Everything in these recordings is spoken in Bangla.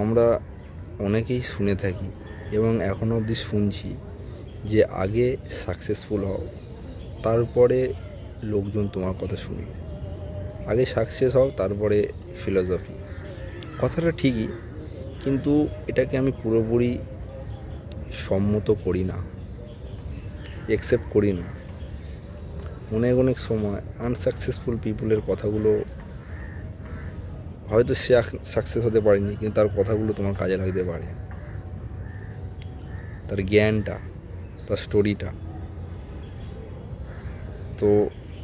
আমরা অনেকেই শুনে থাকি এবং এখনও অবধি শুনছি যে আগে সাকসেসফুল হও, তারপরে লোকজন তোমার কথা শুনবে। আগে সাকসেস হও, তারপরে ফিলসফি। কথাটা ঠিকই, কিন্তু এটাকে আমি পুরোপুরি সম্মত করি না, অ্যাকসেপ্ট করি না। অনেক অনেক সময় আনসাকসেসফুল পিপুলের কথাগুলো, হয়তো সে সাকসেস হতে পারেনি, কিন্তু তার কথাগুলো তোমার কাজে লাগতে পারে, তার জ্ঞানটা, তার স্টোরিটা। তো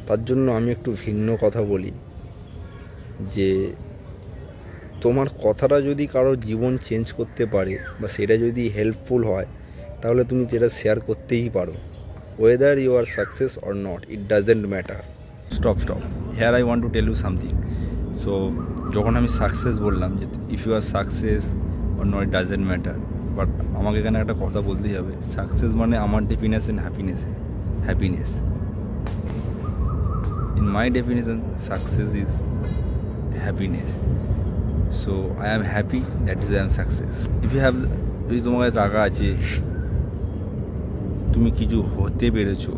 তার জন্য আমি একটু ভিন্ন কথা বলি যে তোমার কথাটা যদি কারো জীবন চেঞ্জ করতে পারে বা সেটা যদি হেল্পফুল হয়, তাহলে তুমি যেটা শেয়ার করতেই পারো। Whether you are success or not, it doesn't matter. Stop, here I want to tell you something. So যখন আমি সাকসেস বললাম যে if you are success or not, it doesn't matter, but আমাকে এখানে একটা কথা বলতেই হবে। সাকসেস মানে আমার definition happiness. In my definition, success is happiness. So I am happy, that is I am success. If you have, যদি তোমার কাছে টাকা আছে, তুমি কিছু হতে পেরেছো,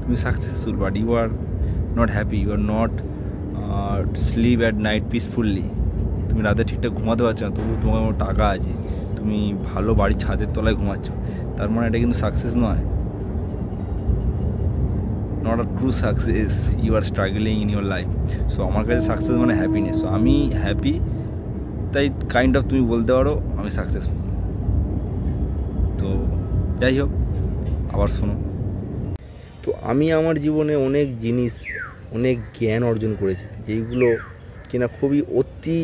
তুমি successful, but you are not happy, you are not sleep at night peacefully. তুমি রাতে ঠিকঠাক ঘুমাতে পারছো না, তবু তোমার টাকা আছে, তুমি ভালো বাড়ির ছাদের তলায় ঘুমাচ্ছ, তার মানে এটা কিন্তু সাকসেস নয়। Not a true success, you are struggling in your life. So আমার কাছে সাকসেস মানে হ্যাপিনেস। সো আমি হ্যাপি, তাই কাইন্ড অফ তুমি বলতে পারো আমি সাকসেসফুল। তো যাই হোক, আবার শোনো। তো আমি আমার জীবনে অনেক জিনিস, অনেক জ্ঞান অর্জন করেছি, যেইগুলো কিনা খুবই অতি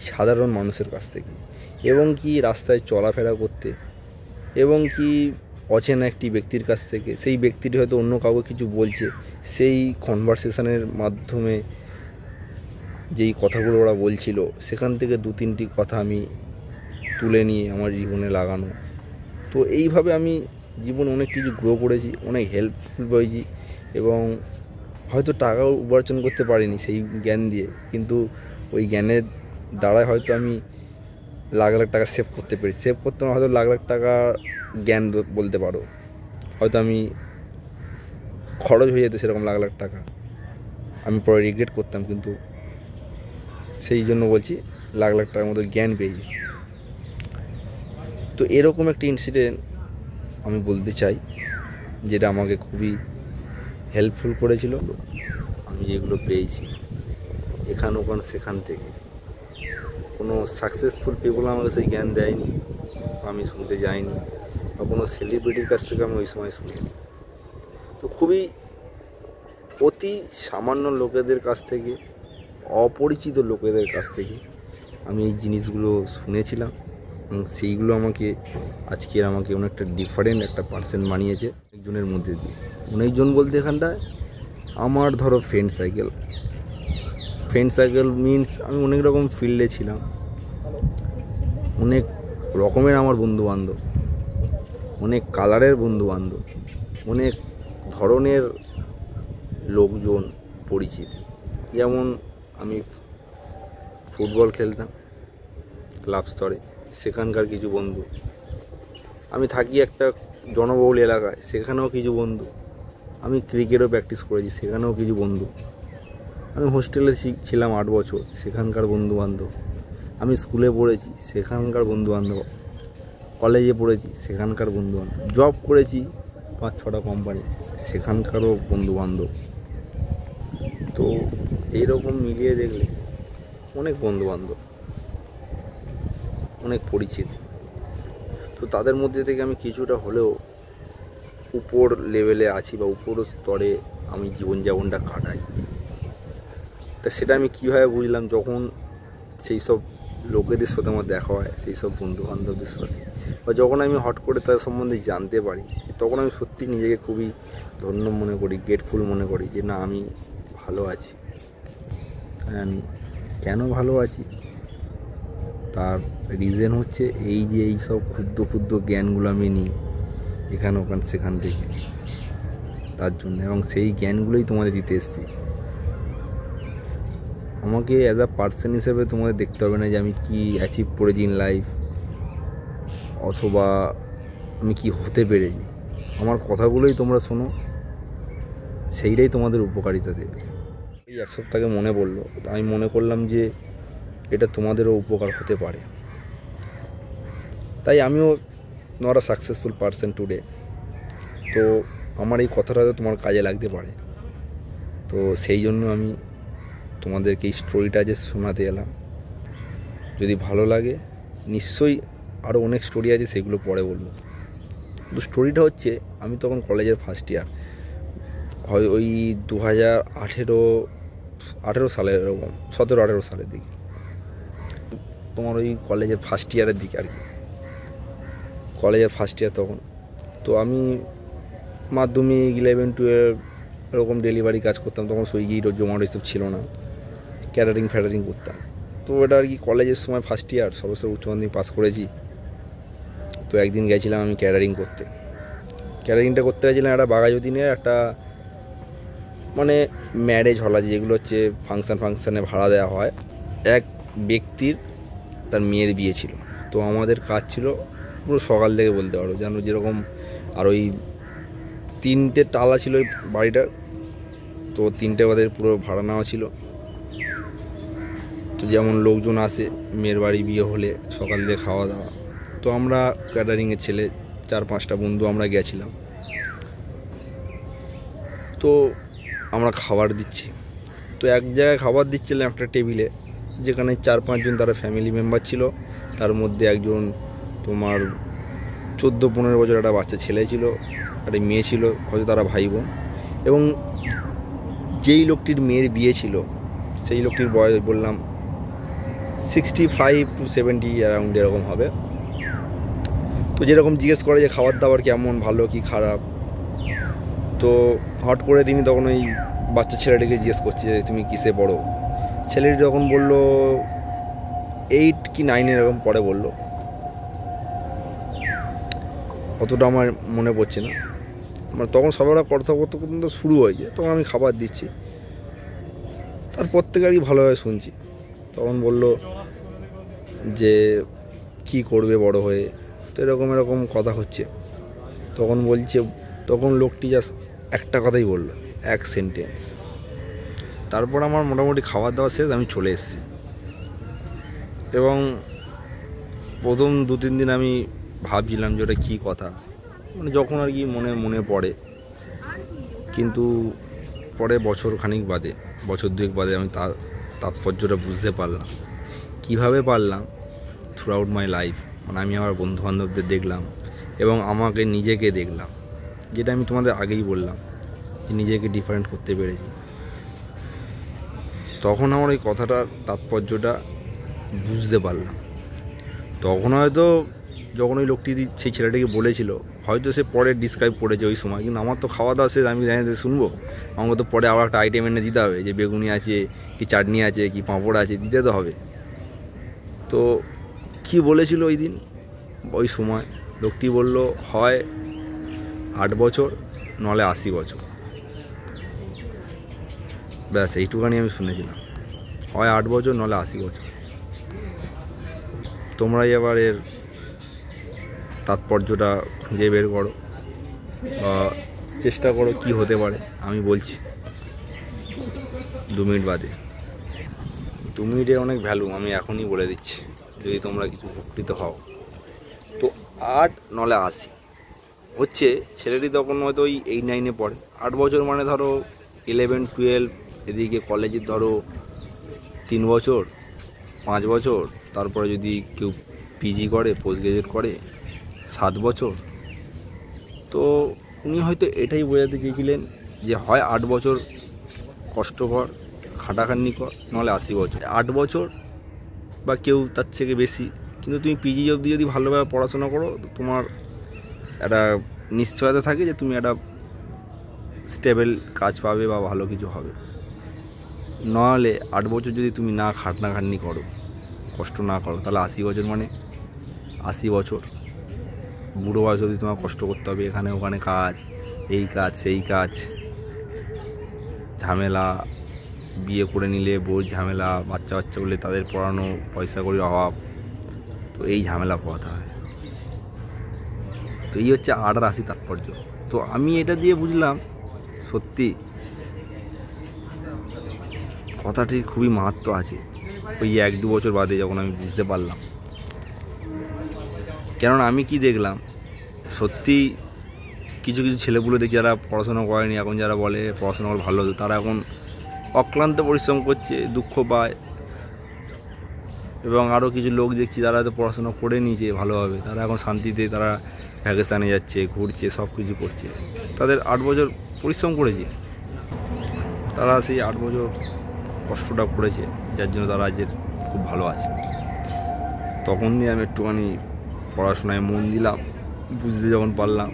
সাধারণ মানুষের কাছ থেকে, এবং কি রাস্তায় চলাফেরা করতে, এবং কি অচেনা একটি ব্যক্তির কাছ থেকে, সেই ব্যক্তিটি হয়তো অন্য কাউকে কিছু বলছে, সেই কনভারসেশনের মাধ্যমে যেই কথাগুলো ওরা বলছিল, সেখান থেকে 2-3টি কথা আমি তুলে নিয়ে আমার জীবনে লাগানো। তো এইভাবে আমি জীবনে অনেক কিছু গ্রো করেছি, অনেক হেল্পফুল হয়েছি, এবং হয়তো টাকাও উপার্জন করতে পারিনি সেই জ্ঞান দিয়ে, কিন্তু ওই জ্ঞানের দ্বারাই হয়তো আমি লাখ লাখ টাকা সেভ করতে পারি। সেভ করতে আমার হয়তো লাখ লাখ টাকা জ্ঞান বলতে পারো, হয়তো আমি খরচ হয়ে যেত সেরকম লাখ লাখ টাকা, আমি পরে রিগ্রেট করতাম, কিন্তু সেই জন্য বলছি লাখ লাখ টাকার মতো জ্ঞান পেয়েছি। তো এরকম একটা ইনসিডেন্ট আমি বলতে চাই, যেটা আমাকে খুবই হেল্পফুল করেছিল। আমি যেগুলো পেয়েছি এখান ওখান সেখান থেকে, কোনো সাকসেসফুল পিপল আমাকে সেই জ্ঞান দেয়নি, আমি শুনতে যাইনি, বা কোনো সেলিব্রিটির কাছ থেকে আমি ওই সময় শুনিনি। তো খুবই অতি সামান্য লোকেদের কাছ থেকে, অপরিচিত লোকেদের কাছ থেকে আমি এই জিনিসগুলো শুনেছিলাম, এবং সেইগুলো আমাকে আমাকে অনেকটা ডিফারেন্ট একটা পার্সন বানিয়েছে একজনের মধ্যে দিয়ে। অনেকজন বলতে এখানটায় আমার ধরো ফ্রেন্ড সার্কেল মিনস আমি অনেক রকম ফিল্ডে ছিলাম, অনেক রকমের আমার বন্ধুবান্ধব, অনেক কালারের বন্ধুবান্ধব, অনেক ধরনের লোকজন পরিচিতি। যেমন আমি ফুটবল খেলতাম ক্লাব স্তরে, সেখানকার কিছু বন্ধু। আমি থাকি একটা জনবহুল এলাকায়, সেখানেও কিছু বন্ধু। আমি ক্রিকেটও প্র্যাকটিস করেছি, সেখানেও কিছু বন্ধু। আমি হোস্টেলে ছিলাম 8 বছর, সেখানকার বন্ধুবান্ধব। আমি স্কুলে পড়েছি, সেখানকার বন্ধুবান্ধব। কলেজে পড়েছি, সেখানকার বন্ধুবান্ধব। জব করেছি 5-6টা কোম্পানি, সেখানকারও বন্ধুবান্ধব। তো এইরকম মিলিয়ে দেখলে অনেক বন্ধুবান্ধব, অনেক পরিচিতি। তো তাদের মধ্যে থেকে আমি কিছুটা হলেও উপর লেভেলে আছি, বা উপর স্তরে আমি জীবনযাপনটা কাটাই। তা সেটা আমি কীভাবে বুঝলাম, যখন সেই সব লোকেদের সাথে আমার দেখা হয়, সেই সব বন্ধুবান্ধবদের সাথে, বা যখন আমি হট করে তাদের সম্বন্ধে জানতে পারি, তখন আমি সত্যি নিজেকে খুবই ধন্য মনে করি, গ্রেটফুল মনে করি যে না, আমি ভালো আছি। অ্যান্ড কেন ভালো আছি তার রিজন হচ্ছে এই যে এই সব ক্ষুদ্র ক্ষুদ্র জ্ঞানগুলো আমি নিই এখান ওখান সেখান থেকে, তার জন্য। এবং সেই জ্ঞানগুলোই তোমাদের দিতে এসেছি। আমাকে অ্যাজ আ পার্সন হিসেবে তোমাদের দেখতে হবে না যে আমি কি অ্যাচিভ করেছি ইন লাইফ অথবা আমি কি হতে পেরেছি। আমার কথাগুলোই তোমরা শোনো, সেইটাই তোমাদের উপকারিতা দেবে। এই এক সপ্তাহে মনে পড়লো, আমি মনে করলাম যে এটা তোমাদেরও উপকার হতে পারে, তাই আমিও not a successful person today. তো আমার এই কথাটা তোমার কাজে লাগতে পারে, তো সেই জন্য আমি তোমাদেরকে এই স্টোরিটা যে শোনাতে এলাম। যদি ভালো লাগে নিশ্চয়ই আরও অনেক স্টোরি আছে, সেগুলো পরে বলবো। কিন্তু স্টোরিটা হচ্ছে আমি তখন কলেজের ফার্স্ট ইয়ার, হয় ওই 2018 সালে, এরকম 17-18 সালের দিকে, তোমার ওই কলেজের ফার্স্ট ইয়ারের দিকে আর কি, কলেজের ফার্স্ট ইয়ার তখন। তো আমি মাধ্যমিক 11-12 এরকম ডেলিভারি কাজ করতাম, তখন সুইগি জোম্যাটো এসব ছিল না, ক্যাটারিং করতাম। তো এটা আর কি কলেজের সময় ফার্স্ট ইয়ার, সবে উচ্চ মাধ্যমিক পাস করেছি। তো একদিন গেছিলাম আমি ক্যাটারিংটা করতে গেছিলাম একটা বাঘাযতীনের একটা মানে ম্যারেজ হল আছে, যেগুলো হচ্ছে ফাংশানে ভাড়া দেওয়া হয়। এক ব্যক্তির তার মেয়ের বিয়ে ছিল, তো আমাদের কাজ ছিল পুরো সকাল থেকে বলতে পারো যেন যেরকম, আর ওই 3টে টালা ছিল ওই বাড়িটা, তো 3টে ওদের পুরো ভাড়া নেওয়া ছিল। তো যেমন লোকজন আসে মেয়ের বাড়ি বিয়ে হলে সকাল থেকে খাওয়া দাওয়া, তো আমরা ক্যাটারিংয়ের ছেলে 4-5টা বন্ধু আমরা গেছিলাম। তো আমরা খাবার দিচ্ছি, তো এক জায়গায় খাবার দিচ্ছিলাম একটা টেবিলে, যেখানে 4-5 জন তারা ফ্যামিলি মেম্বার ছিল। তার মধ্যে একজন তোমার 14-15 বছর একটা বাচ্চা ছেলে ছিল, একটা মেয়ে ছিল, হয়তো তারা ভাই বোন। এবং যেই লোকটির মেয়ের বিয়ে ছিল সেই লোকটির বয়স বললাম 65 to 70 অ্যারাউন্ড এরকম হবে। তো যেরকম জিজ্ঞেস করে যে খাবার দাবার কেমন, ভালো কি খারাপ, তো হট করে তিনি তখন ওই বাচ্চা ছেলেটিকে জিজ্ঞেস করছে যে তুমি কিসে পড়ো। ছেলেটি তখন বলল 8 কি 9 এরকম পরে বলল, অতটা আমার মনে পড়ছে না। মানে তখন সবাই কথোপকথন শুরু হয়েছে, তখন আমি খাবার দিচ্ছি, তারপর থেকে আর কি ভালোভাবে শুনছি। তখন বলল যে কি করবে বড় হয়ে, তো এরকম কথা হচ্ছে। তখন লোকটি জাস্ট একটা কথাই বললো, এক সেন্টেন্স। তারপর আমার মোটামুটি খাওয়া দাওয়া শেষ, আমি চলে এসেছি। এবং প্রথম 2-3 দিন আমি ভাবছিলাম যে ওটা কী কথা, মানে যখন আর কি মনে পড়ে। কিন্তু পরে বছর 2 বাদে আমি তার তাৎপর্যটা বুঝতে পারলাম। কিভাবে পারলাম? Through out my life. মানে আমি আমার বন্ধুবান্ধবদের দেখলাম এবং আমাকে নিজেকে দেখলাম, যেটা আমি তোমাদের আগেই বললাম যে নিজেকে ডিফারেন্ট করতে পেরেছি। তখন আমার ওই কথাটার তাৎপর্যটা বুঝতে পারলাম। তখন হয়তো যখন ওই লোকটি সেই ছেলেটাকে বলেছিল, হয়তো সে পরে ডিসক্রাইব করেছে ওই সময়, কিন্তু আমার তো খাওয়া দাওয়া শেষ, আমি জানি শুনবো। আমাকে তো পরে আবার একটা আইটেম এনে দিতে হবে, যে বেগুনি আছে কি চাটনি আছে কি পাঁপড় আছে, দিতে তো হবে। তো কি বলেছিল ওই দিন ওই সময় লোকটি বলল, হয় 8 বছর নলে 80 বছর। ব্যাস এইটুখানি আমি শুনেছিলাম, হয় 8 বছর নলে 80 বছর। তোমরাই এবার এর তাৎপর্যটা খুঁজে বের করো বা চেষ্টা করো কি হতে পারে। আমি বলছি 2 মিনিট বাদে। 2 মিনিটের অনেক ভ্যালু, আমি এখনই বলে দিচ্ছি, যদি তোমরা কিছু উপকৃত হও। তো 8 নলে 80 হচ্ছে, ছেলেটি তখন হয়তো ওই 8-9 পড়ে। 8 বছর মানে ধরো 11-12, এদিকে কলেজে ধরো 3 বছর 5 বছর, তারপরে যদি কেউ পিজি করে পোস্ট গ্রাজুয়েট করে 7 বছর। তো উনি হয়তো এটাই বোঝাতে চেয়েছিলেন যে হয় 8 বছর কষ্ট কর, খাটাখাটনি কর, নাহলে 80 বছর। 8 বছর বা কেউ তার থেকে বেশি, কিন্তু তুমি পিজি অবধি যদি ভালোভাবে পড়াশোনা করো, তো তোমার একটা নিশ্চয়তা থাকে যে তুমি একটা স্টেবল কাজ পাবে বা ভালো কিছু হবে। নাহলে 8 বছর যদি তুমি না খাটনি করো, কষ্ট না করো, তাহলে 80 বছর মানে 80 বছর বুড়ো বয়স অবধি তোমার কষ্ট করতে হবে, এখানে ওখানে কাজ, এই কাজ সেই কাজ, ঝামেলা, বিয়ে করে নিলে বউ ঝামেলা, বাচ্চা হলে তাদের পড়ানো, পয়সা কড়ির অভাব, তো এই ঝামেলা পোহাতে হয়। তো এই হচ্ছে আট আর আশি তাৎপর্য। তো আমি এটা দিয়ে বুঝলাম সত্যি কথাটির খুবই মাহাত্ম্য আছে। ওই 1-2 বছর বাদে যখন আমি বুঝতে পারলাম, কেননা আমি কি দেখলাম, সত্যি কিছু কিছু ছেলেপুলে দেখি যারা পড়াশোনা করেনি, এখন যারা বলে পড়াশোনা করে ভালো হতো, তারা এখন অক্লান্ত পরিশ্রম করছে, দুঃখ পায়। এবং আরও কিছু লোক দেখছি তারা তো পড়াশোনা করে নিয়েছে ভালোভাবে, তারা এখন শান্তিতে তারা ভ্যাকেশানে যাচ্ছে, ঘুরছে, সব কিছু করছে। তাদের 8 বছর পরিশ্রম করেছে, তারা সেই 8 বছর কষ্টটা করেছে, যার জন্য তারা আজের খুব ভালো আছে। তখন দিয়ে আমি একটুখানি পড়াশোনায় মন দিলাম, বুঝতে যখন পারলাম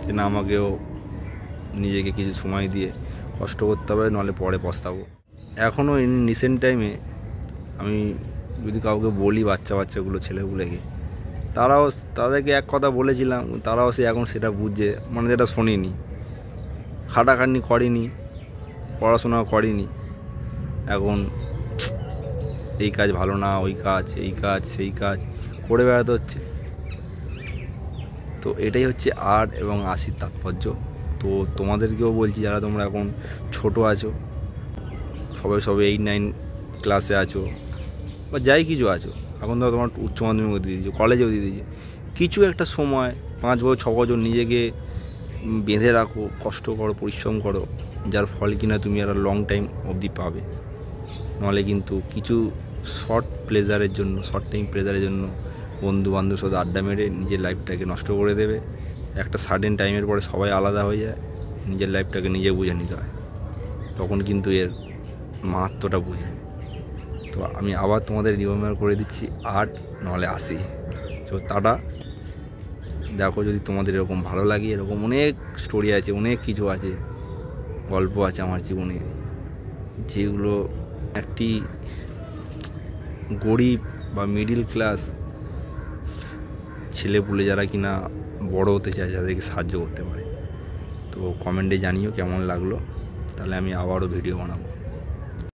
যে না, আমাকেও নিজেকে কিছু সময় দিয়ে কষ্ট করতে হবে, নাহলে পরে পস্তাবো। এখনও রিসেন্ট টাইমে আমি যদি কাউকে বলি, বাচ্চাগুলো, ছেলেগুলোকে, তাদেরকে এক কথা বলেছিলাম, তারাও এখন সেটা বুঝছে, মানে যেটা শোনেনি, খাটাখাটনি করেনি, পড়াশোনা করেনি, এখন এই কাজ ভালো না, ওই কাজ, এই কাজ, সেই কাজ করে বেড়াতে হচ্ছে। তো এটাই হচ্ছে 8 এবং 80 তাৎপর্য। তো তোমাদেরকেও বলছি, যারা তোমরা এখন ছোট আছো, সবে 8-9 ক্লাসে আছো, বা যাই কিছু আছো, এখন ধরো তোমার উচ্চ মাধ্যমিকও দিয়ে দিয়েছো, কলেজেও দিয়ে দিয়েছো, কিছু একটা সময় 5 বছর 6 বছর নিজেকে বেঁধে রাখো, কষ্ট করো, পরিশ্রম করো, যার ফল কিনা তুমি একটা লং টাইম অবধি পাবে। নাহলে কিন্তু কিছু শর্ট টাইম প্লেজারের জন্য বন্ধু বান্ধবের সাথে আড্ডা মেরে নিজের লাইফটাকে নষ্ট করে দেবে। একটা সার্টেন টাইমের পরে সবাই আলাদা হয়ে যায়, নিজের লাইফটাকে নিজে বুঝে নিতে হয়, তখন কিন্তু এর মাহাত্ম্যটা বুঝে। তো আমি আবার তোমাদের রিমেম্বার করে দিচ্ছি, 8 নাহলে 80। তো তাটা দেখো, যদি তোমাদের এরকম ভালো লাগে, এরকম অনেক স্টোরি আছে, অনেক কিছু আছে, গল্প আছে আমার জীবনে, যেগুলো একটি গরিব বা মিডিল ক্লাস ছেলেপুলে যারা কিনা বড় হতে চায়, যাদেরকে সাহায্য করতে পারে। তো কমেন্টে জানিও কেমন লাগলো, তাহলে আমি আবারও ভিডিও বানাবো।